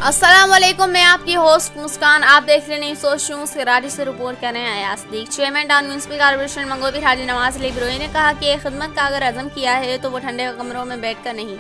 अस्सलाम वालेकुम, मैं आपकी होस्ट मुस्कान। आप देख रहे हैं सोच न्यूज़। कराची से रिपोर्ट कर रहे हैं अयास दीक। चेयरमैन टाउन म्यूनसिपल कॉर्पोरेशन मंगोबी हाजी नवाज अली ब्रोई ने कहा कि खिदमत का अगर अज़म किया है तो वो ठंडे कमरों में बैठ कर नहीं,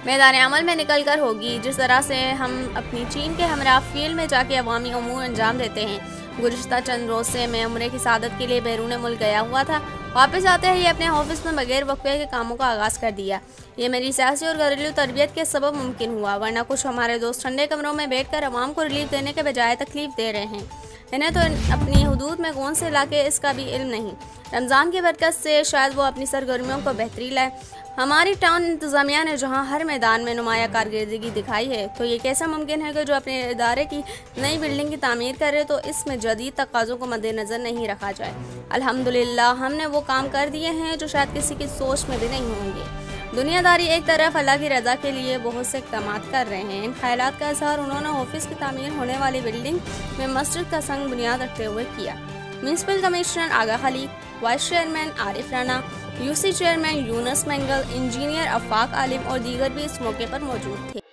मैदान अमल में निकल कर होगी। जिस तरह से हम अपनी टीम के हमरा फील्ड में जाके अवामी उमूर अंजाम देते हैं। गुज़िश्ता चंद रोज़ से मैं उम्रे की सादत के लिए बैरून मुल्क गया हुआ था। वापस आते ही अपने ऑफिस में बगैर वक्फे के कामों का आगाज़ कर दिया। ये मेरी सियासी और घरेलू तरबियत के सबब मुमकिन हुआ, वरना कुछ हमारे दोस्त ठंडे कमरों में बैठकर अवाम को रिलीफ देने के बजाय तकलीफ दे रहे हैं। इन्हें तो अपनी हुदूद में कौन से इलाके इसका भी इल्म नहीं। रमज़ान की बरकत से शायद वो अपनी सरगर्मियों को बेहतरी लाए। हमारी टाउन इंतज़ामिया ने जहां हर मैदान में नुमाया कारकर्दगी दिखाई है, तो ये कैसा मुमकिन है कि जो अपने इदारे की नई बिल्डिंग की तामीर करे तो इसमें जदीद तकाज़ों को मद्देनज़र नहीं रखा जाए। अल्हम्दुलिल्लाह हमने वो काम कर दिए हैं जो शायद किसी की सोच में भी नहीं होंगे। दुनियादारी एक तरफ, अल्लाह की रज़ा के लिए बहुत से इक़दाम कर रहे हैं। इन ख्यालात का इज़हार उन्होंने ऑफिस की तामीर होने वाली बिल्डिंग में मस्जिद का संग बुनियाद रखते हुए किया। Municipal commissioner Agha Khaliq, vice chairman Arif Rana, UC chairman Younus Mangal, engineer Afaq Alim और दीगर भी इस मौके पर मौजूद थे।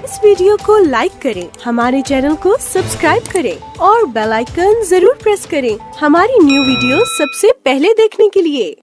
इस वीडियो को लाइक करें, हमारे चैनल को सब्सक्राइब करें और बेल आइकन जरूर प्रेस करें हमारी न्यू वीडियो सबसे पहले देखने के लिए।